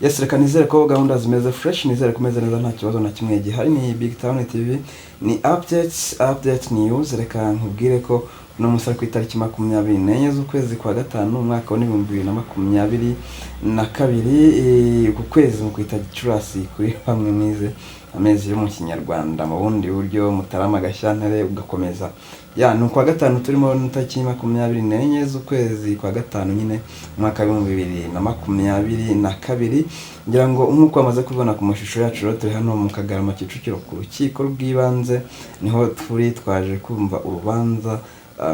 Yes, reka nizere ko gahunda zimeze fresh, nizere kumeze neza nta kibazo na kimwe gihari. Ni BigTown TV, ni update news. Reka nkubwire ko no musari ku itariki 24 z'ukwezi kwa gatanu umwaka wa 2022 ku kwezi mu kwita Gicurasi kuri bamwe mwize amezi yo mu Kinyarwanda mu bundi buryo Mutarama Gashyantare ugakomeza. Ya nuko kwa gatanu turimo n'itariki 24 z'ukwezi kwa gatanu nyine umwaka wa 2022 ngira ngo nkuko amaze kubona ku mashusho yacu rero turi hano mu Kagarama Kicukiro ku rukiko rw'ibanze niho turi twaje kumva urubanza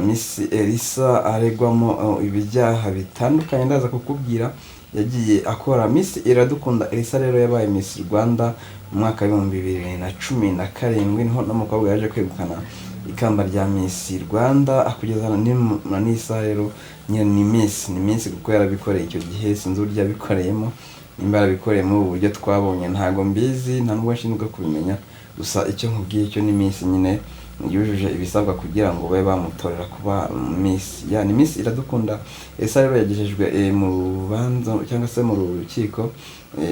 Miss ELISA aregwamo ibijyaha bitandukanye ndaza kukubwira yagiye akora. Miss IRADUKUNDA ELISA rero yabaye Miss Rwanda mu mwaka wa 2017 niho n'umukobwa yaje kwegukana ikamba rya Miss Rwanda akugeza n'isa rero ni Miss kuko yarabikoreye icyo gihe sinzi urya bikoreyemo imbara bikoreye mu buryo twabonye ntago mbizi nta nubwo nshinzwe kubimenya gusa icyo nkubwiye cyo ni Miss nyine yujuje ibisabwa kugira ngo babe bamutorera kuba Miss. Ya ni Miss IRADUKUNDA ELISA rero yagejejwe mu rubanza cyangwa se mu rukiko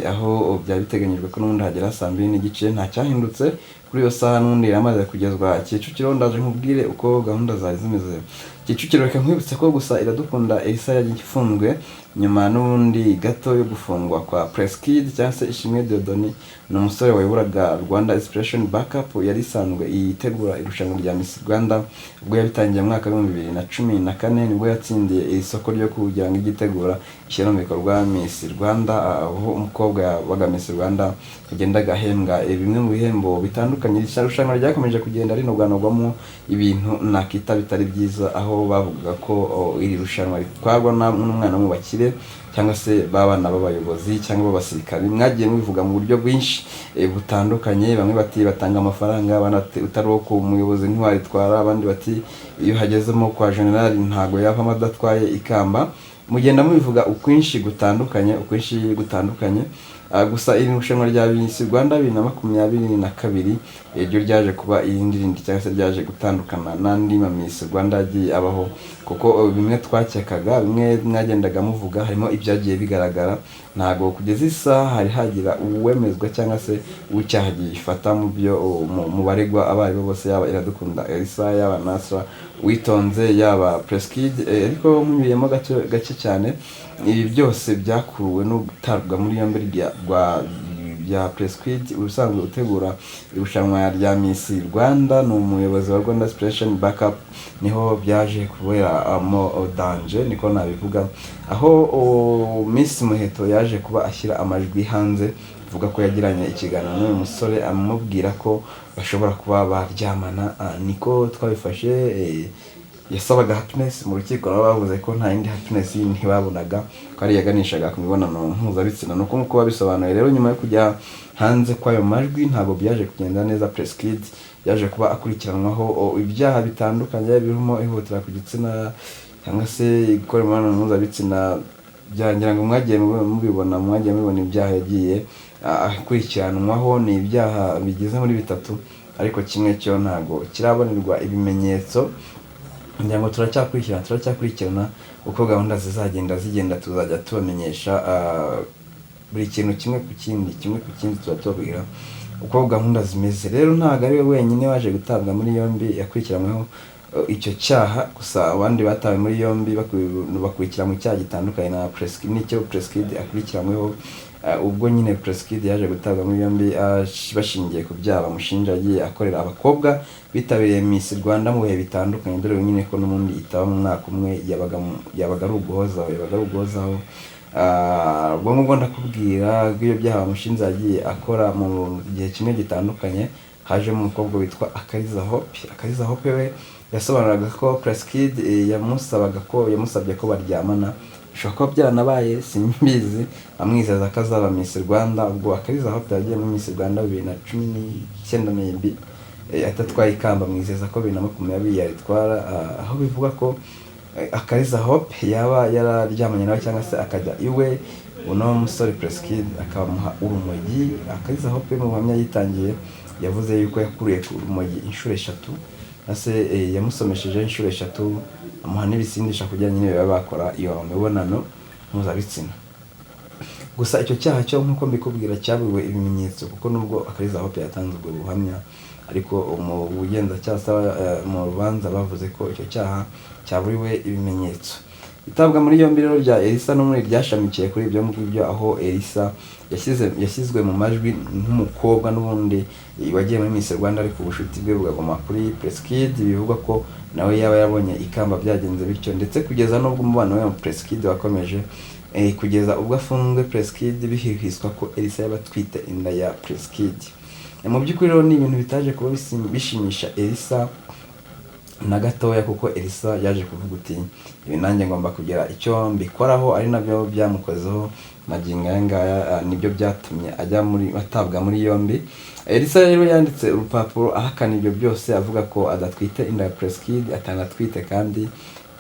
aho byari biteganyijwe ko n'undi hagera saa 2 n'igice nta cyahindutse kuri yo saha n'undi yamaze kugezwa Kicukiro. Ndaje nkubwire uko gahunda zari zimeze Kicukiro. Reka nkwibutse ko gusa IRADUKUNDA ELISA yagifunzwe nyuma n'undi gato yo gufungwa kwa Press Kid cyangwa se Ishimwe Dieudonné n'umusore wayoboraga Rwanda Inspiration Backup yari isanzwe yitegura irushanwa rya Miss Rwanda ubwo yabitangiye mu mwaka wa 2014 nibwo yatsindiye isoko ryo kugira ngo igitegura ishyira mu bikorwa Miss Rwanda aho umukobwa waga Miss Rwanda kugenda gahembwa bimwe mu bihembo bitandukanye. Irushanwa ryakomeje kugenda rinogwanogwamo ibintu nakita bitari byiza aho bavuga ko iri rushanwa ritwarwa n'umwana mu bakire cyangwa se babana b'abayobozi cyangwa b'abasirikare. Mwagiye mubivuga mu buryo bwinshi butandukanye, bamwe bati batanga amafaranga, abandi utari wo ku muyobozi ntiwaritwara, abandi bati iyo hagezemo kwa general ntago yava adatwaye ikamba. Mugenda mubivuga ukwinshi gutandukanye gusa iri rushanwa rya Miss Rwanda 2022 iryo ryaje kuba irindi cyangwa se ryaje gutandukana n'andi ma Miss Rwanda yagiye abaho kuko bimwe twakekaga bimwe mwagendaga muvuga harimo ibyagiye bigaragara ntago kugeza isaha hari hagira uwemezwa cyangwa se ucyahagiye ifata mu byo mu baregwa abari bose yaba IRADUKUNDA ELISA yaba Nasra Witonze yaba Press Kid ariko nkubiyemo gake cyane. Ibi byose byakuruwe no gutarwa muri yombi bya Press Kid urusanzwe utegura irushanwa rya Miss Rwanda n'umuyobozi wa Rwanda Inspiration Backup niho byaje kubera mo danger niko nabivuga aho Miss Muheto yaje kuba ashyira amajwi hanze vuga ko yagiranye ikiganiro n'uyu musore amubwira ko bashobora kuba baryamana niko twabifashe. Yasabaga happiness mu rukiko nabo bavuze ko nta indi happiness ntibabonaga ko ari yaganishaga ku mibonano mpuzabitsina nuko nkuko babisobanuye. Rero nyuma yo kujya hanze kwayo majwi ntabwo byaje kugenda neza. Press Kid yaje kuba akurikiranwaho ibyaha bitandukanye birimo ihutira ku gitsina cyangwa se gukora imibonano mpuzabitsina byangira ngo mwagiye mubibona ibyaha yagiye akurikiranwaho ni ibyaha bigeze muri bitatu ariko kimwe cyo ntago kirabonerwa ibimenyetso. Nyango turacyakurikirana uko gahunda zigenda tuzajya tubamenyesha buri kintu kimwe ku kindi tuzatubwira uko gahunda zimeze. Rero ntago ari we wenyine waje gutabwa muri yombi yakurikiranyweho icyo cyaha gusa abandi batawe muri yombi bakurikira mu cyaha gitandukanye na Press Kid nicyo Press Kid akurikiranyweho ubwo nyine Press Kid yaje gutabwa muri yombi bashingiye ku byaha bamushinja agiye akorera abakobwa bitabiriye Miss Rwanda mu bihe bitandukanye. Dore nyine ko n'ubundi itaba mu mwaka umwe yabaga ari uguhozaho ubwo ngubwo ndakubwira bw'ibyo byaha bamushinja agiye akora mu gihe kimwe gitandukanye. Haje mu mukobwa witwa Akariza Hope we yasobanuraga ko Press Kid yamusabye ko baryamana bishobora kuba byaranabaye simbizi amwizeza ko azaba Miss Rwanda. Ubwo Akariza Hope yagiye muri Miss Rwanda 2019 maybe atatwaye ikamba mwizeza ko 2020 yaritwara aho bivuga ko Akariza Hope yaba yararyamanye nawe cyangwa se akajya iwe uno musore Press Kid akamuha urumogi. Akariza Hope mu buhamya yitangiye yavuze yuko yakuriye ku rumogi inshuro 3 ase yamusomesheje inshuro 3 amuha n'ibisindisha kugira nyine baba bakora iyo mibonano mpuzabitsina. gusa icyo cyaha cyo nkuko mbikubwira cyabiwe ibimenyetso, kuko nubwo akariza hope yatanze ubwo buhamya, ariko mu bugenzacyaha mu rubanza bavuze ko icyo cyaha cyaburiwe ibimenyetso. Itabwa muri yombi rero rya Elisa n'umwe ryashamikiye kuri ibyo ngibyo, aho Elisa yashyizwe mu majwi nk'umukobwa n'ubundi wagiye muri Miss Rwanda, ariko ubushuti bwe bugagoma kuri Press Kid, bivugwa ko nawe yaba yabonye ikamba byagenze bityo, ndetse kugeza n'ubwo umubano we mu Press Kid wakomeje kugeza ubwo afunzwe Press Kid bihihiswa ko Elisa yabatwite inda ya Press Kid. Mu by'ukuri rero ni ibintu bitaje kuba bishimisha Elisa na gatoya, kuko Elisa yaje kuvuga uti ibi nanjye ngomba kugira icyo mbikoraho, ari nabyo byamukozeho magingo aya ngaya, nibyo byatumye atabwa muri yombi. Elisa rero yanditse urupapuro ahakana ibyo byose, avuga ko adatwite inda ya Press Kid, atanatwite, kandi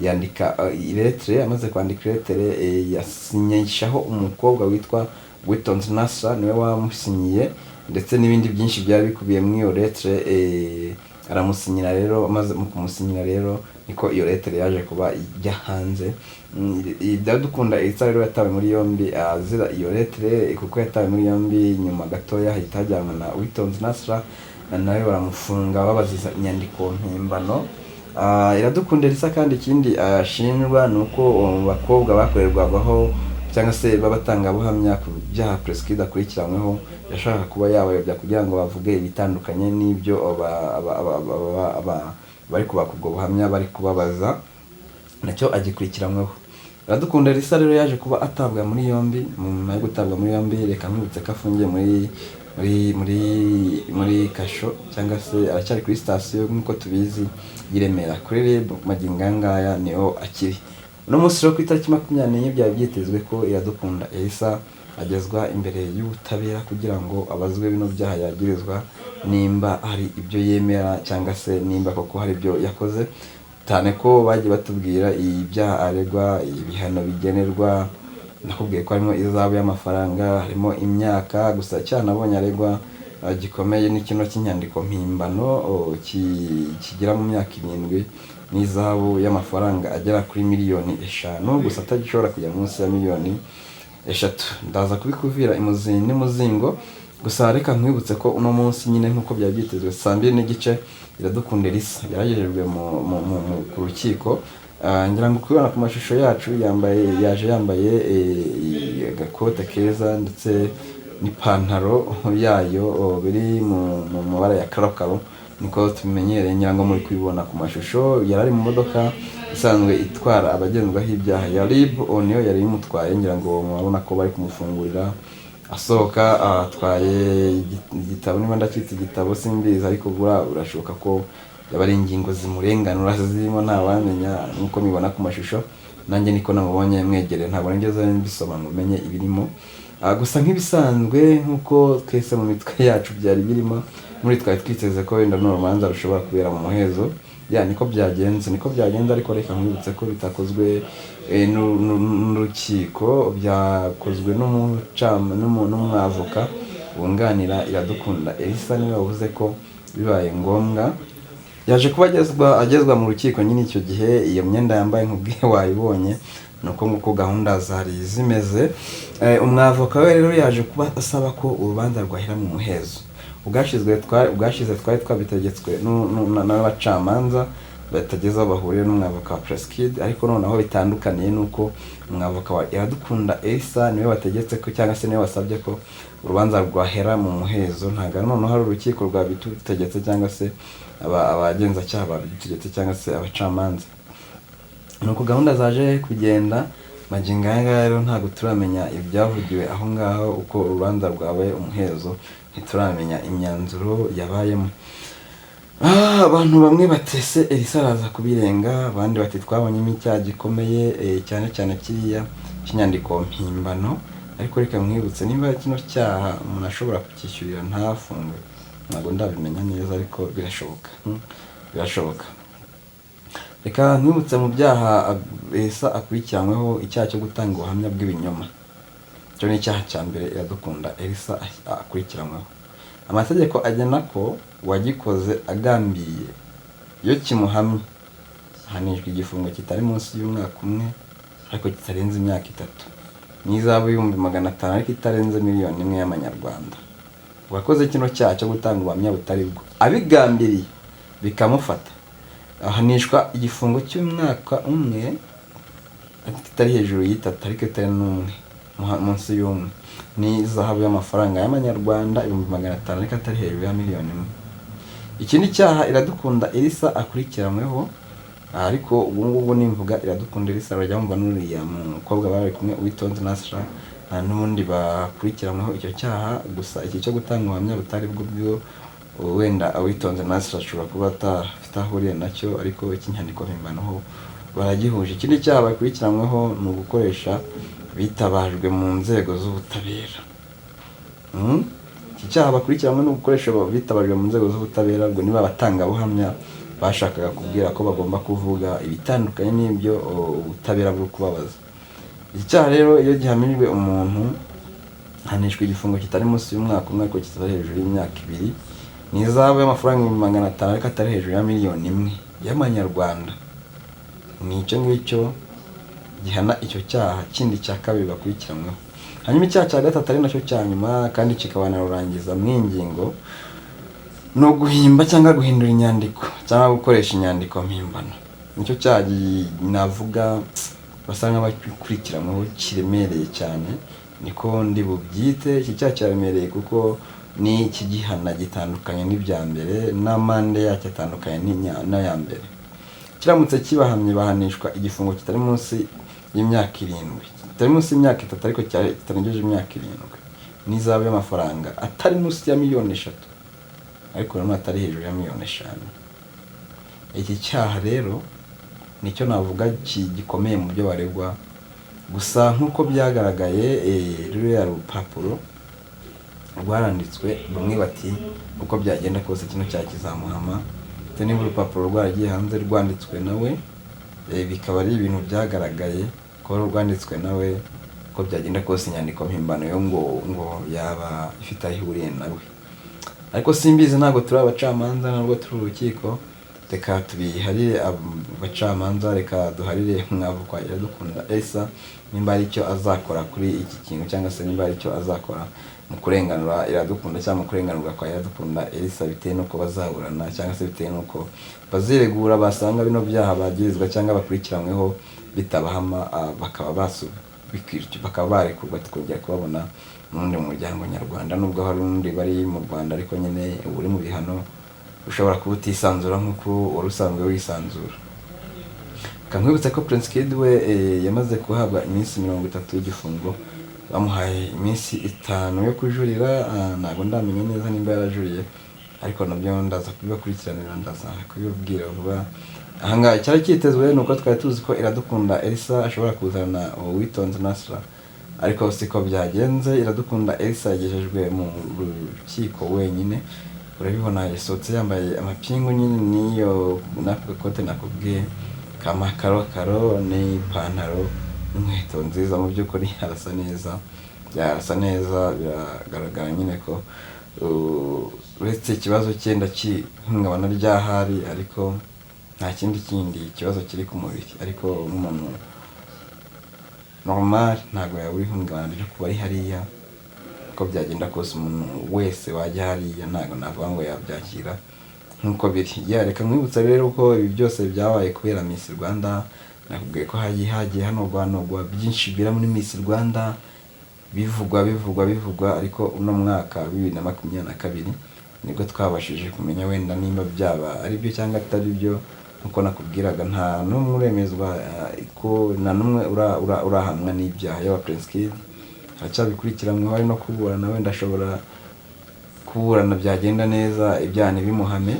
yandika iletere. Amaze kwandika iletere yasinyishaho umukobwa witwa Witon's Nasa, niwe wamusinyiye, ndetse n'ibindi byinshi byari bikubiye muri iyo letere. Aramusinyira rero, amaze mu kumusinyira rero niko iyo letere yaje kuba ijya hanze. Iradukunda Elisa rero yatawe muri yombi azira iyo letere, kuko yatawe muri yombi nyuma gatoya hahita hajyanwa na Witon's Nasra, nawe baramufunga babaziza inyandiko mpimbano. Iradukunda Elisa kandi ikindi ashinjwa ni uko bakobwa bakorerwagaho cyangwa se babatangabuhamya ku byaha Press Kid akurikiranyweho, yashaka kuba yabayobya kugira ngo bavuge ibitandukanye n'ibyo bari kubaka ubwo buhamya bari kubabaza, nacyo agikurikiranyweho. Iradukunda Elisa rero yaje kuba atabwa muri yombi. Nyuma yo gutabwa muri yombi, reka nkwibutse ko afungiye muri kasho, cyangwa se aracyari kuri sitasiyo nk'uko tubizi i Remera kuri RIB. Magingo aya ngaya niho akiri. Uno munsi rero ku itariki 24 byari byitezwe ko Iradukunda Elisa agezwa imbere y'ubutabera kugira ngo abazwe bino byaha yagirizwa, nimba hari ibyo yemera cyangwa se nimba koko hari ibyo yakoze, cyane ko bagiye batubwira ibyaha aregwa, ibihano bigenerwa. Nakubwiye ko harimo izabu y'amafaranga, harimo imyaka, gusa cyanabonye aregwa gikomeye ni kino cy'inyandiko mpimbano kigera mu myaka 7 n'izabu y'amafaranga agera kuri miliyoni 5, gusa atagishobora kujya munsi ya miliyoni 3. Ndaza kubikuvira imuzingo n'umuzingo, gusa reka nkwibutse ko uno munsi nyine nkuko byari byitezwe saa 2:30 Iradukunda Elisa yaragejejwe ku rukiko. Ngira ngo kubona ku mashusho yacu yaje yambaye agakote keza ndetse n'ipantaro yayo biri mu mabara ya karokaro, niko tumenyereye. Ngira ngo muri kubibona ku mashusho, yari mu modoka isanzwe itwara abagenzwaho ibyaha ya RIB, niyo yari imutwaye. Ngira ngo murabona ko bari kumufungurira asohoka, atwaye igitabo, niba ndacyitse igitabo simbizi, ariko urashoboka ko yaba ari ingingo zimurenganura zirimo ntawamenya, nkuko mibona ku mashusho. Nanjye niko namubonye mwegereye, ntabwo nigeze mbisoma ngo menye ibirimo. Gusa nk'ibisanzwe nkuko twese mu mitwe yacu byari birimo, muri twari twiteze ko wenda n'urubanza rushobora kubera mu muhezo. Niko byagenze ariko reka nkwibutse ko bitakozwe n'urukiko, byakozwe n'umwavoka wunganira Iradukunda Elisa, niwe wavuze ko bibaye ngombwa yaje kuba agezwa mu rukiko. Nyine icyo gihe iyo myenda yambaye nk'ubwiye wayibonye, nuko nguko gahunda zari zimeze. Umwavoka we rero yaje kuba asaba ko urubanza rwahera mu muhezo. Ubwashize twari twabitegetswe n'abacamanza batageza bahuriye n'umwavoka wa Press Kid, ariko noneho bitandukaniye nuko umwavoka wa Iradukunda Elisa niwe wategetse ko, cyangwa se niwe wasabye ko urubanza rwahera mu muhezo. Ntago noneho hari urukiko rwabitutegetse cyangwa se abagenzacyaha babitegetse cyangwa se abacamanza. Nuko gahunda zaje kugenda. Magingo aya rero ntago turamenya ibyavugiwe aho ngaho, uko urubanza rwabaye umuhezo ntituramenya imyanzuro yabayemo. Abantu bamwe batese Elisa araza kubirenga, abandi bati twabonyemo icyaha gikomeye, cyane cyane kiriya cy'inyandiko mpimbano. Ariko reka mwibutse, nimba kino cyaha umuntu ashobora kukishyurira ntafungwe, ntabwo ndabimenya neza, ariko birashoboka. Reka mwibutse mu byaha Elisa akurikiranyweho icyaha cyo gutanga ubuhamya bw'ibinyoma. Cyo ni icyaha cya mbere Iradukunda Elisa akurikiranyweho. Amategeko agena ko uwagikoze agambiye, iyo kimuhamye ahanishwa igifungo kitari munsi y'umwaka umwe, ariko kitarenze imyaka 3. n'izahabu y'ibihumbi 500 ariko itarenze miliyoni imwe y'amanyarwanda. Uwakoze kino cyaha cyo gutanga ubuhamya butari bwo abigambiriye bikamufata ahanishwa igifungo cy'umwaka umwe kitari hejuru y'itatu ariko itari n'umwe munsi y'umwe, n'izahabu y'amafaranga y'amanyarwanda 500 ariko atari hejuru ya miliyoni imwe. Ikindi cyaha Iradukunda Elisa akurikiranyweho, ariko ubu ngubu nimvuga Iradukunda Elisa bajya mumva n'uriya mukobwa bari kumwe Uwitonze Nasra n'ubundi bakurikiranyweho icyo cyaha. Gusa iki cyo gutanga ubuhamya butari bwo wenda Uwitonze Nasra ashobora kuba atafite ahuriye nacyo, ariko ikinyandiko mpimbano ho baragihuje. Ikindi cyaha bakurikiranyweho ni ugukoresha bitabajwe mu nzego z'ubutabera. Iki cyaha bakurikiranywe no gukoresha bitabajwe mu nzego z'ubutabera, ubwo niba abatangabuhamya bashakaga kubwira ko bagomba kuvuga ibitandukanye n'ibyo ubutabera bwo kubabaza. Iki cyaha rero iyo gihamijwe umuntu hanishwa igifungo kitari munsi y'umwaka umwe ariko kitari hejuru y'imyaka 2, n'izahabu y'amafaranga 500 ariko atari hejuru ya miliyoni imwe y'amanyarwanda. Ni icyo ngicyo gihana icyo cyaha kindi cya kabiri bakurikiranyweho. Hanyuma icyaha cya gatatu ari nacyo cya nyuma kandi kikaba narurangiza mw'ingingo no guhimba cyangwa guhindura inyandiko cyangwa gukoresha inyandiko mpimbano. Nicyo cyaha navuga basa nk'abakurikiranyweho kiremereye cyane, niko ndi bubyite. Iki cyaha cyaremereye kuko ni ikigihana gitandukanye n'ibya mbere, n'amande yacyo atandukanye n'aya mbere. Kiramutse kibahamye bahanishwa igifungo kitari munsi y'imyaka 7, kitari munsi y'imyaka 3 ariko kitarengeje imyaka 7, n'izahabu y'amafaranga atari munsi ya miliyoni 3 ariko nanone atari hejuru ya miliyoni 5. Iki cyaha rero nicyo navuga gikomeye mu byo baregwa. Gusa nk'uko byagaragaye ruriya rupapuro rwaranditswe, bamwe bati uko byagenda kose kino cyaha kizamuhama. Niba urupapuro rwaragiye hanze rwanditswe nawe, bikaba ari ibintu byagaragaye ko rwanditswe nawe, ko byagenda kose inyandiko mpimbano yo ngo yaba ifite aho ihuriye nawe. Ariko simbizi, ntabwo turi abacamanza ntabwo turi urukiko, reka tubiharire abacamanza, reka duharire mwavugwa Iradukunda Elisa nimba ari icyo azakora kuri iki kintu, cyangwa se nimba ari icyo azakora mu kurenganura Iradukunda cyangwa mu kurenganurwa kwa Iradukunda Elisa, bitewe nuko bazaburana cyangwa se bitewe nuko baziregura basanga bino byaha bagirizwa cyangwa bakurikiranyweho bitabahama, bakaba barekurwa tukongera kubabona n'undi mu muryango nyarwanda. Nubwo hari undi bari mu Rwanda ariko nyine uri mu bihano ushobora kuba utisanzura nk'uko wari usanzwe wisanzura. Kankwibutsa ko Prince Kid we yamaze kuhabwa iminsi 30 y'igifungo, bamuhaye iminsi 5 yo kujurira. Ntabwo ndamenye neza nimba yarajuriye, ariko nabyo ndaza kubibakurikiranira, ndaza kubibabwira vuba. Ahangaha cyari kitezwe nuko twari tuzi ko Iradukunda Elisa ashobora kuzana Uwitonze Nasra, ariko siko byagenze. Iradukunda Elisa yagejejwe mu rukiko wenyine. Urabibona yasohotse yambaye amapingu nyine niyo nako gakote nakubwiye kamakarokaro n'ipantaro n'inkweto nziza. Mu by'ukuri arasa neza, yarasa neza, biragaragara nyine ko uretse ikibazo cyenda cy'ihungabana ry'ahari, ariko nta kindi ikibazo kiri ku mubiri. Ariko nk'umuntu normal ntabwo yaba ihungabana ryo kuba ari hariya. Uko byagenda kose umuntu wese wajya hariya ntabwo navuga ngo yabyakira nk'uko biri. Reka mwibutsa rero ko ibi byose byabaye kubera Miss Rwanda. Nakubwiye ko hagiye hanogwa byinshi bira muri Miss Rwanda, bivugwa, ariko uno mwaka 2022 nibwo twabashije kumenya wenda nimba byaba ari byo cyangwa atari byo. Nkuko nakubwiraga, nta n'umwe uremezwa ko nta n'umwe urahamwa n'ibyaha y'aba Prince Kid. Aracyabikurikiranwe, hari no kuburana, wenda ashobora kuburana byagenda neza ibyaha ntibimuhame.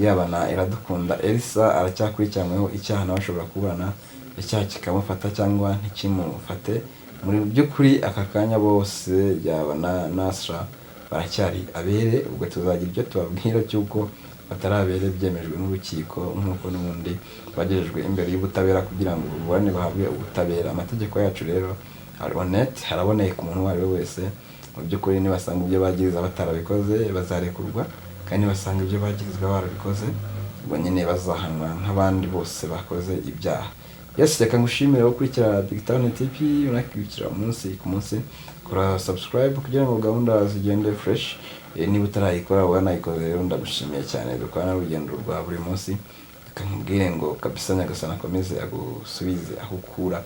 Yaba na Iradukunda Elisa aracyakurikiranweho icyaha, nawe ashobora kuburana icyaha kikamufata cyangwa ntikimufate. Muri by'ukuri aka kanya bose yaba na Nasra baracyari abere. Ubwo tuzagira ibyo tubabwira cy'uko batarabere byemejwe n'urukiko, nk'uko n'ubundi bagejejwe imbere y'ubutabera kugira ngo uburane bahabwe ubutabera. Amategeko yacu rero haraboneye ku muntu uwo ari we wese. Mu by'ukuri nibasanga ibyo bagiriza batarabikoze bazarekurwa, kandi nibasanga ibyo bagirizwa barabikoze ubwo nyine bazahanwa nk'abandi bose bakoze ibyaha. yes reka ngushimire wo kurikira BigTown TV unakurikira umunsi ku munsi kora subscribe kugira ngo gahunda zigende fresh. Niba utarayikora wanayikoze rero ndagushimiye cyane dukwana urugendo rwa buri munsi akambwire ngo kabisa nyagasana akomeze agusubize aho ukura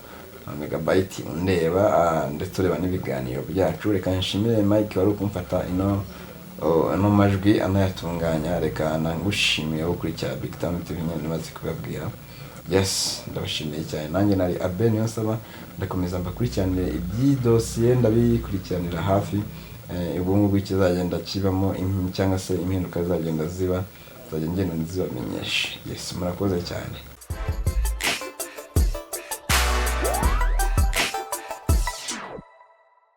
megabyte undeba ndetse ureba n'ibiganiro byacu. Reka nshimire Mike wari kumfata no majwi anayatunganya. Reka nangushimiye wo kurikira BigTown TV nyine maze kubabwira. Yes ndabashimiye cyane nanjye nari Abe niyo nsaba ndakomeza mbakurikiranire iby'idosiye ndabikurikiranira hafi. Ubwo ngubwo ikizagenda kibamo cyangwa se impinduka zagenda ziba zagenda ngenda nzibamenyesha. Yes murakoze cyane.